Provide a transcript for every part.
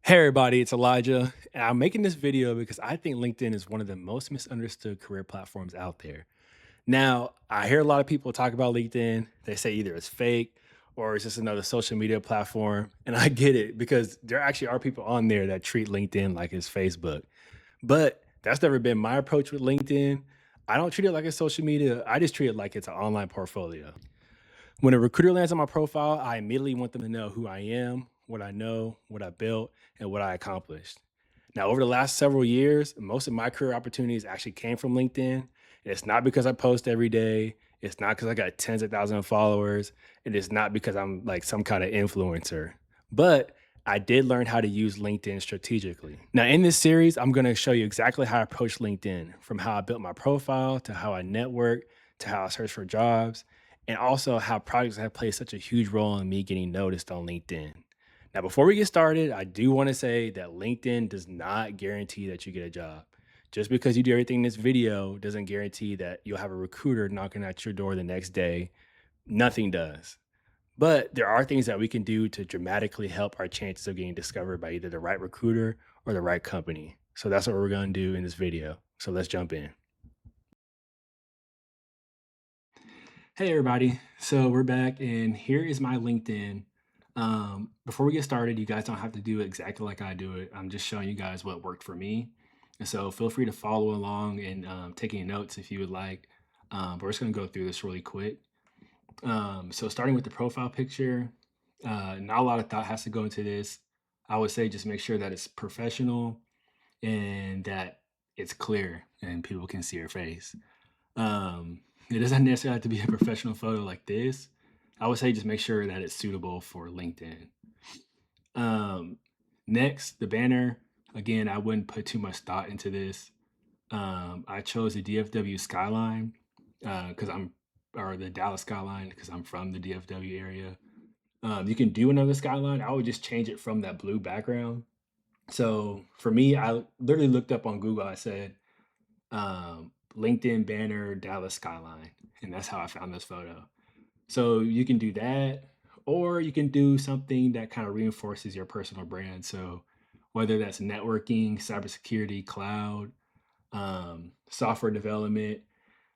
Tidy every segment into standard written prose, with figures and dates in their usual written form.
Hey everybody, it's Elijah, and I'm making this video because I think LinkedIn is one of the most misunderstood career platforms out there. Now, I hear a lot of people talk about LinkedIn. They say either it's fake or it's just another social media platform. And I get it because there actually are people on there that treat LinkedIn like it's Facebook. But that's never been my approach with LinkedIn. I don't treat it like it's social media. I just treat it like it's an online portfolio. When a recruiter lands on my profile, I immediately want them to know who I am, what I know, what I built, and what I accomplished. Now, over the last several years, most of my career opportunities actually came from LinkedIn. And it's not because I post every day. It's not because I got tens of thousands of followers. And it's not because I'm like some kind of influencer. But I did learn how to use LinkedIn strategically. Now, in this series, I'm going to show you exactly how I approach LinkedIn, from how I built my profile to how I network to how I search for jobs, and also how projects have played such a huge role in me getting noticed on LinkedIn. Now, before we get started, I do want to say that LinkedIn does not guarantee that you get a job. Just because you do everything in this video doesn't guarantee that you'll have a recruiter knocking at your door the next day. Nothing does. But there are things that we can do to dramatically help our chances of getting discovered by either the right recruiter or the right company. So that's what we're going to do in this video. So let's jump in. Hey everybody. So we're back and here is my LinkedIn. Before we get started, you guys don't have to do it exactly like I do it. I'm just showing you guys what worked for me. And so feel free to follow along and take any notes if you would like. But we're just going to go through this really quick. So starting with the profile picture, not a lot of thought has to go into this. I would say just make sure that it's professional and that it's clear and people can see your face. It doesn't necessarily have to be a professional photo like this. I would say just make sure that it's suitable for LinkedIn. Um, Next, the banner. Again, I wouldn't put too much thought into this. I chose the DFW skyline because or the Dallas skyline because I'm from the DFW area. You can do another skyline. I would just change it from that blue background. So for me, I literally looked up on Google. I said, LinkedIn banner, Dallas skyline. And that's how I found this photo. So you can do that, or you can do something that kind of reinforces your personal brand. So whether that's networking, cybersecurity, cloud, software development,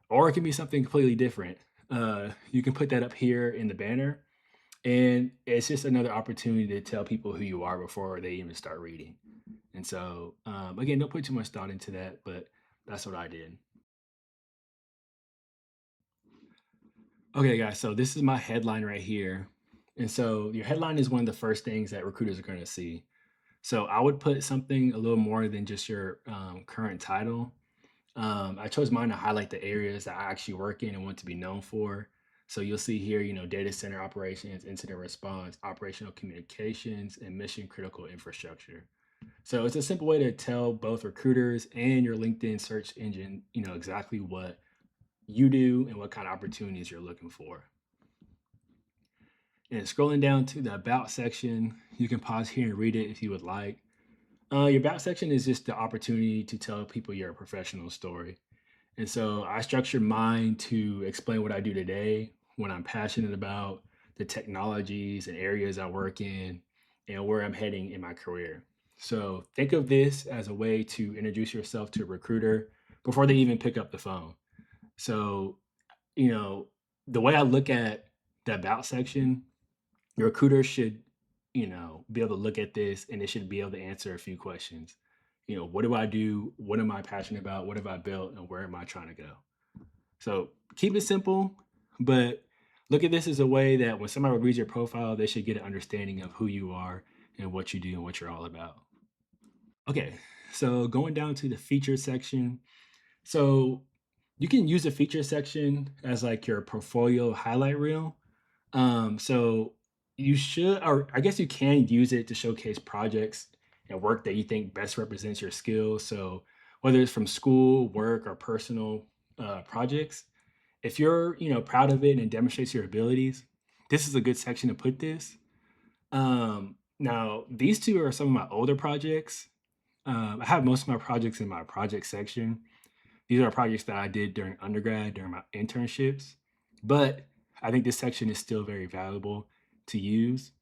or it can be something completely different. You can put that up here in the banner. And it's just another opportunity to tell people who you are before they even start reading. And so, again, don't put too much thought into that, but that's what I did. Okay, guys, so this is my headline right here. And so your headline is one of the first things that recruiters are going to see. So I would put something a little more than just your current title. I chose mine to highlight the areas that I actually work in and want to be known for. So you'll see here, data center operations, incident response, operational communications, and mission critical infrastructure. So it's a simple way to tell both recruiters and your LinkedIn search engine, exactly what you do and what kind of opportunities you're looking for. And scrolling down to the about section, you can pause here and read it if you would like. Your about section is just the opportunity to tell people your professional story. And so I structured mine to explain what I do today, what I'm passionate about, the technologies and areas I work in, and where I'm heading in my career. So think of this as a way to introduce yourself to a recruiter before they even pick up the phone. So, you know, the way I look at the about section, the recruiter should, be able to look at this and they should be able to answer a few questions. What do I do? What am I passionate about? What have I built? And where am I trying to go? So keep it simple, but look at this as a way that when somebody reads your profile, they should get an understanding of who you are and what you do and what you're all about. Okay, so going down to the feature section. So you can use the feature section as like your portfolio highlight reel. So you should, or I guess you can use it to showcase projects and work that you think best represents your skills. So whether it's from school, work, or personal projects, if you're proud of it and it demonstrates your abilities, this is a good section to put this. Now these two are some of my older projects. I have most of my projects in my project section. These are projects that I did during undergrad, during my internships, but I think this section is still very valuable to use.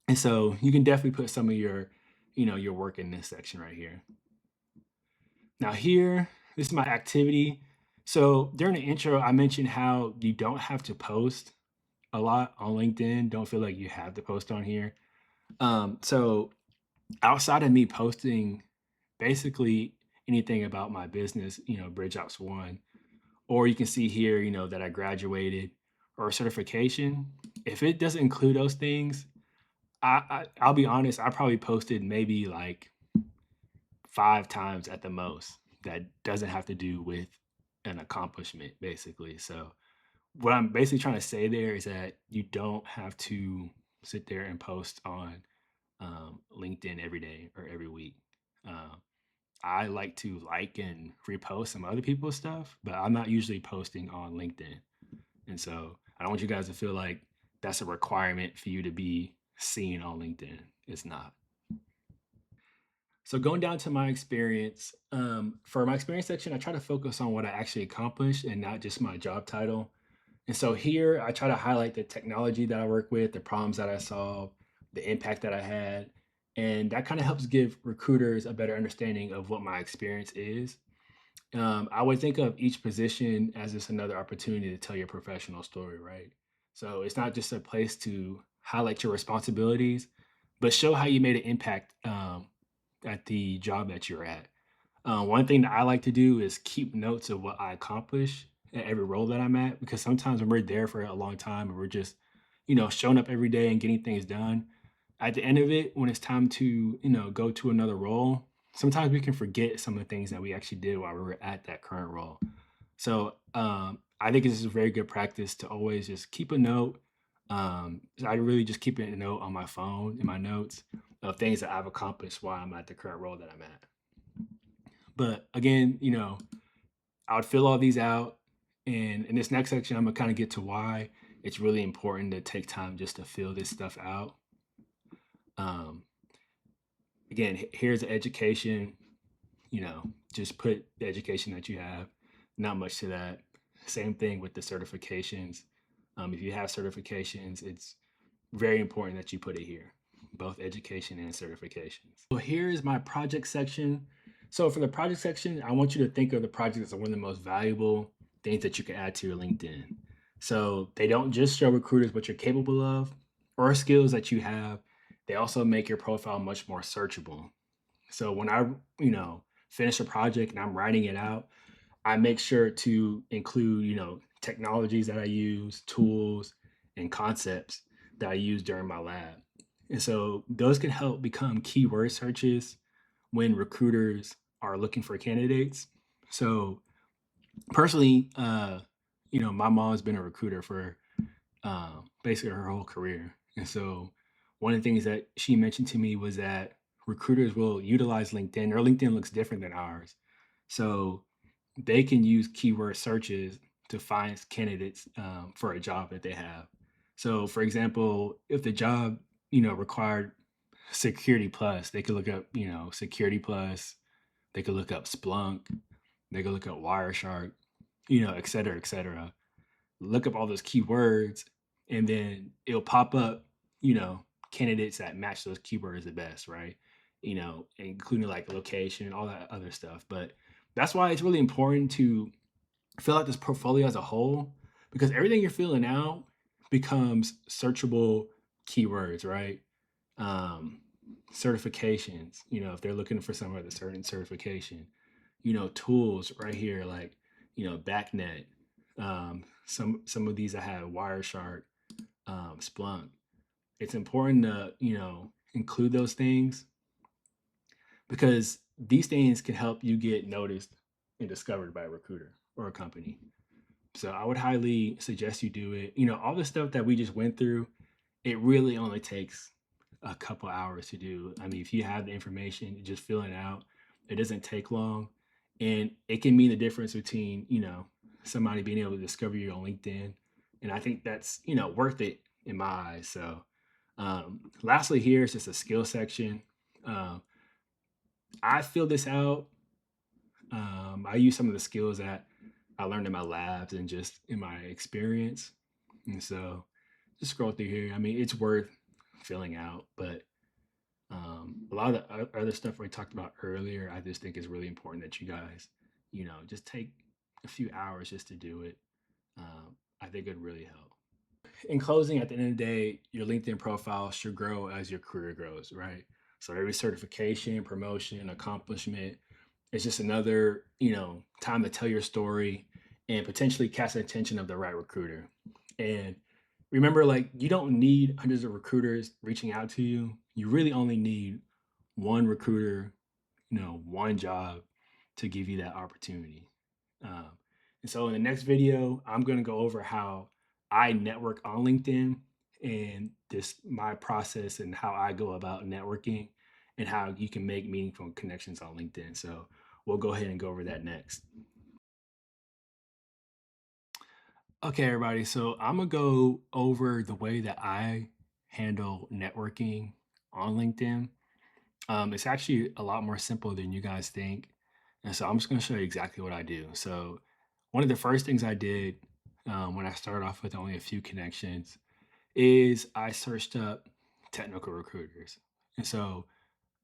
And so you can definitely put some of your your work in this section right here. Now here, this is my activity. So during the intro, I mentioned how you don't have to post a lot on LinkedIn. Don't feel like you have to post on here. So outside of me posting basically anything about my business, Bridge Ops One, or you can see here, that I graduated or a certification. If it doesn't include those things, I'll be honest, I probably posted maybe like 5 times at the most that doesn't have to do with an accomplishment, basically. So what I'm basically trying to say there is that you don't have to sit there and post on LinkedIn every day or every week. Um, I like to like and repost some other people's stuff, but I'm not usually posting on LinkedIn. And so I don't want you guys to feel like that's a requirement for you to be seen on LinkedIn. It's not. So going down to my experience, for my experience section, I try to focus on what I actually accomplished and not just my job title. And so here I try to highlight the technology that I work with, the problems that I solve, the impact that I had. And that kind of helps give recruiters a better understanding of what my experience is. I would think of each position as just another opportunity to tell your professional story, right? So it's not just a place to highlight your responsibilities, but show how you made an impact at the job that you're at. One thing that I like to do is keep notes of what I accomplish at every role that I'm at, because sometimes when we're there for a long time and we're just, showing up every day and getting things done, at the end of it, when it's time to, go to another role, sometimes we can forget some of the things that we actually did while we were at that current role. So I think this is a very good practice to always just keep a note. I really just keep a note on my phone in my notes of things that I've accomplished while I'm at the current role that I'm at. But again, I would fill all these out. And in this next section, I'm gonna kind of get to why it's really important to take time just to fill this stuff out. Um, Again, here's the education, just put the education that you have, not much to that. Same thing with the certifications. If you have certifications, it's very important that you put it here, both education and certifications. So here's my project section. So for the project section, I want you to think of the project as one of the most valuable things that you can add to your LinkedIn. So they don't just show recruiters what you're capable of or skills that you have. They also make your profile much more searchable. So when I, finish a project and I'm writing it out, I make sure to include, technologies that I use, tools, and concepts that I use during my lab. And so those can help become keyword searches when recruiters are looking for candidates. So personally, my mom's been a recruiter for basically her whole career. And so one of the things that she mentioned to me was that recruiters will utilize LinkedIn. Their LinkedIn looks different than ours. So they can use keyword searches to find candidates for a job that they have. So for example, if the job, required security plus, they could look up, security plus, they could look up Splunk, they could look up Wireshark, et cetera, et cetera. Look up all those keywords, and then it'll pop up, candidates that match those keywords the best, right? Including like location, all that other stuff. But that's why it's really important to fill out this portfolio as a whole, because everything you're filling out becomes searchable keywords, right? Um, Certifications, if they're looking for some of the certain certification, tools right here, like, BackNet. Some of these I have Wireshark, Splunk. It's important to, include those things because these things can help you get noticed and discovered by a recruiter or a company. So I would highly suggest you do it. All the stuff that we just went through, it really only takes a couple hours to do. I mean, if you have the information, just filling it out, it doesn't take long. And it can mean the difference between, somebody being able to discover you on LinkedIn. And I think that's, worth it in my eyes. So lastly, here is just a skill section. Um, I fill this out. I use some of the skills that I learned in my labs and just in my experience. And so just scroll through here. I mean, it's worth filling out, but A lot of the other stuff we talked about earlier, I just think is really important that you guys, just take a few hours just to do it. I think it'd really help. In closing, at the end of the day, your LinkedIn profile should grow as your career grows, right? So every certification, promotion, accomplishment is just another, time to tell your story and potentially catch the attention of the right recruiter. And remember, like, you don't need hundreds of recruiters reaching out to you. You really only need one recruiter, one job to give you that opportunity. Um, and so in the next video, I'm going to go over how I network on LinkedIn and this my process and how I go about networking and how you can make meaningful connections on LinkedIn. So we'll go ahead and go over that next. Okay, everybody. So I'm gonna go over the way that I handle networking on LinkedIn. It's actually a lot more simple than you guys think. And so I'm just going to show you exactly what I do. So, one of the first things I did when I started off with only a few connections is I searched up technical recruiters. And so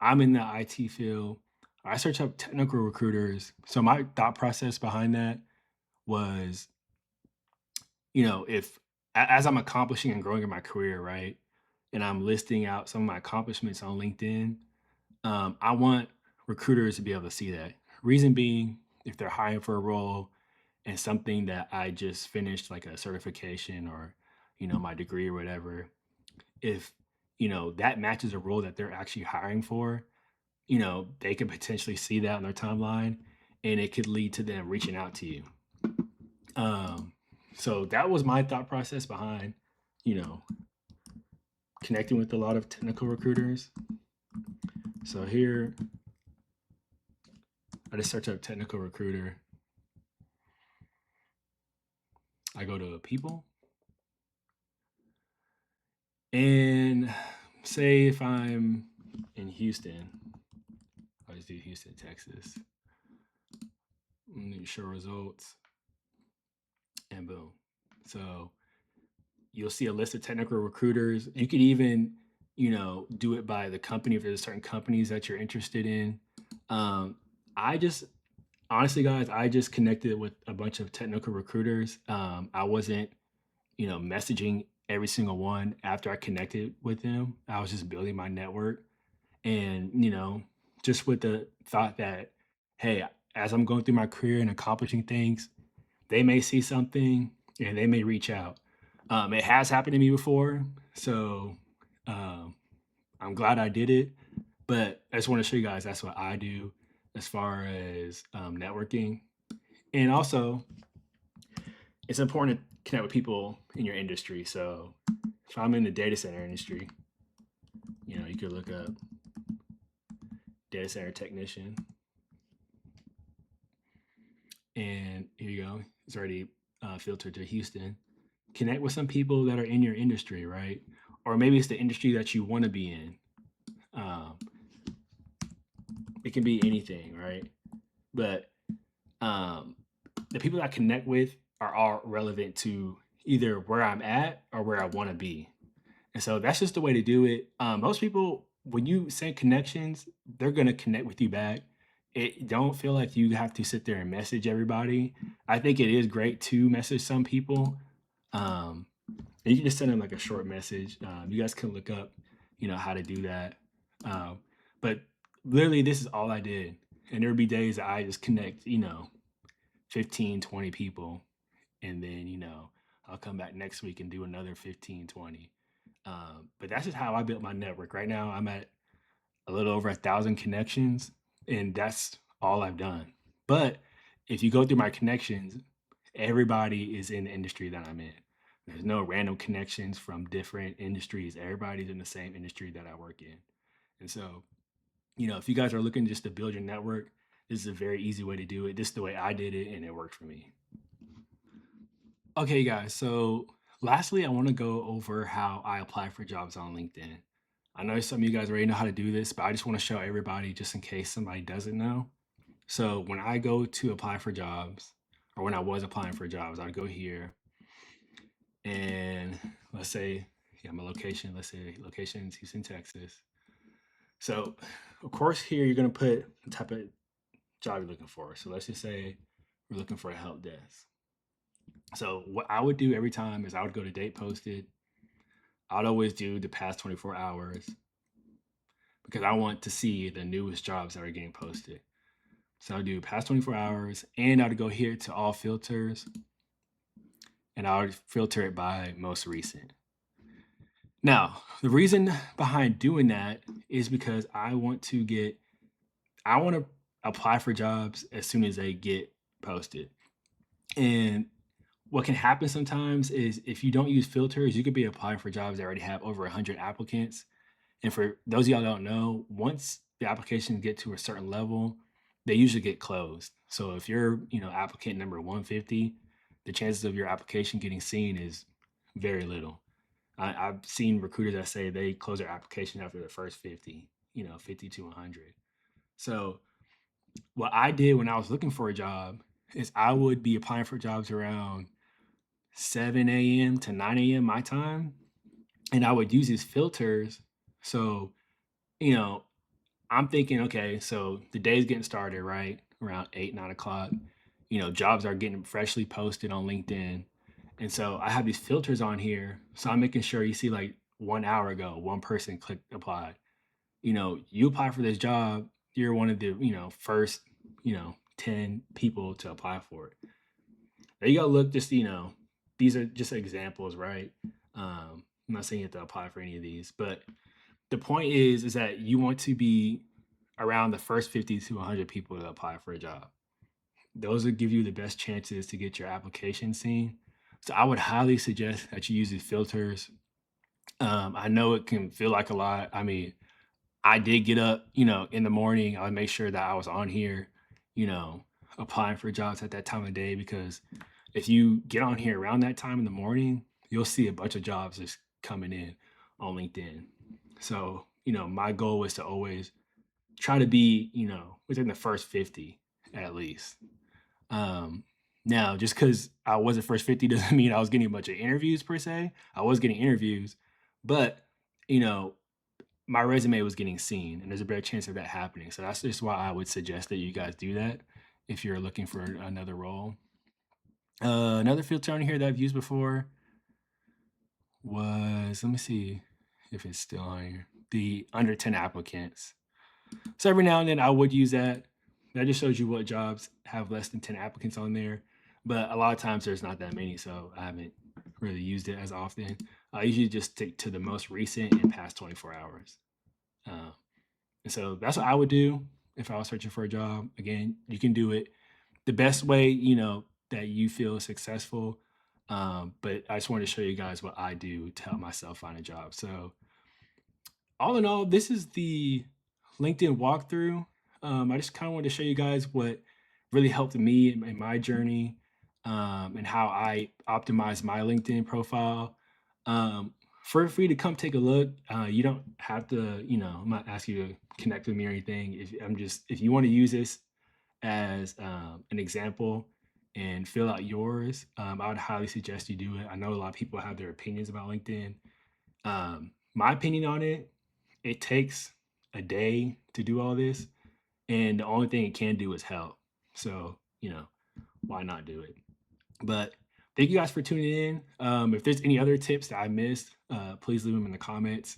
I'm in the IT field. I searched up technical recruiters. So, my thought process behind that was, if as I'm accomplishing and growing in my career, right? And I'm listing out some of my accomplishments on LinkedIn, I want recruiters to be able to see that. Reason being, if they're hiring for a role and something that I just finished, like a certification or, my degree or whatever, if, that matches a role that they're actually hiring for, they could potentially see that on their timeline and it could lead to them reaching out to you. Um, so that was my thought process behind, you know, connecting with a lot of technical recruiters. So here, I just search up technical recruiter. I go to people and say if I'm in Houston, I just do Houston, Texas. Show results and boom. So you'll see a list of technical recruiters. You could even, do it by the company if there's certain companies that you're interested in. I just honestly, guys, I just connected with a bunch of technical recruiters. I wasn't, messaging every single one after I connected with them. I was just building my network and, just with the thought that, hey, as I'm going through my career and accomplishing things, they may see something and they may reach out. It has happened to me before. So um, I'm glad I did it. But I just want to show you guys that's what I do as far as networking. And also, it's important to connect with people in your industry. So if I'm in the data center industry, you could look up data center technician. And here you go. It's already filtered to Houston. Connect with some people that are in your industry, right? Or maybe it's the industry that you want to be in. Um, it can be anything, right? But um, the people that I connect with are all relevant to either where I'm at or where I want to be. And so that's just the way to do it. Most people, when you send connections, they're gonna connect with you back. It don't feel like you have to sit there and message everybody. I think it is great to message some people. Um, and you can just send them like a short message. You guys can look up, how to do that. Um, but literally, this is all I did. And there would be days that I just connect, 15, 20 people. And then, I'll come back next week and do another 15, 20. But that's just how I built my network. Right now, I'm at a little over 1,000 connections, and that's all I've done. But if you go through my connections, everybody is in the industry that I'm in. There's no random connections from different industries. Everybody's in the same industry that I work in. And so, if you guys are looking just to build your network, this is a very easy way to do it. This is the way I did it, and it worked for me. Okay, guys. So, lastly, I want to go over how I apply for jobs on LinkedIn. I know some of you guys already know how to do this, but I just want to show everybody just in case somebody doesn't know. So, when I go to apply for jobs, or when I was applying for jobs, I'd go here and let's say, yeah, my location, let's say location is Houston, Texas. So, of course, here you're going to put the type of job you're looking for. So let's just say we're looking for a help desk. So what I would do every time is I would go to date posted. I'd always do the past 24 hours because I want to see the newest jobs that are getting posted. So I'll do past 24 hours and I'd go here to all filters and I would filter it by most recent. Now, the reason behind doing that is because I want to apply for jobs as soon as they get posted. And what can happen sometimes is if you don't use filters, you could be applying for jobs that already have over 100 applicants. And for those of y'all that don't know, once the applications get to a certain level, they usually get closed. So if you're, applicant number 150, the chances of your application getting seen is very little. I've seen recruiters that say they close their application after the first 50, 50 to 100. So what I did when I was looking for a job is I would be applying for jobs around 7 a.m. to 9 a.m. my time, and I would use these filters. So, you know, I'm thinking, okay, so the day's getting started, right? Around 8, 9 o'clock. Jobs are getting freshly posted on LinkedIn. And so I have these filters on here. So I'm making sure you see like 1 hour ago, one person clicked apply. You apply for this job, you're one of the, first, 10 people to apply for it. Now you gotta look just, these are just examples, right? I'm not saying you have to apply for any of these, but the point is that you want to be around the first 50 to 100 people to apply for a job. Those will give you the best chances to get your application seen. So I would highly suggest that you use these filters. I know it can feel like a lot. I mean, I did get up, in the morning. I would make sure that I was on here, you know, applying for jobs at that time of day because if you get on here around that time in the morning, you'll see a bunch of jobs just coming in on LinkedIn. So, my goal was to always try to be, within the first 50 at least. Um, Now, just because I wasn't first 50 doesn't mean I was getting a bunch of interviews per se. I was getting interviews, but, you know, my resume was getting seen, and there's a better chance of that happening. So that's just why I would suggest that you guys do that if you're looking for another role. Another filter on here that I've used before was, let me see if it's still on here, the under 10 applicants. So every now and then I would use that. That just shows you what jobs have less than 10 applicants on there. But a lot of times there's not that many, so I haven't really used it as often. I usually just stick to the most recent and past 24 hours. Uh, and so that's what I would do if I was searching for a job. Again, you can do it the best way, that you feel successful. But I just wanted to show you guys what I do to help myself find a job. So all in all, this is the LinkedIn walkthrough. I just kind of wanted to show you guys what really helped me in my journey, and how I optimize my LinkedIn profile. Um, Feel free to come take a look. You don't have to, I'm not asking you to connect with me or anything. If you want to use this as an example and fill out yours, I would highly suggest you do it. I know a lot of people have their opinions about LinkedIn. My opinion on it, it takes a day to do all this, and the only thing it can do is help. So, why not do it? But thank you guys for tuning in. If there's any other tips that I missed, please leave them in the comments.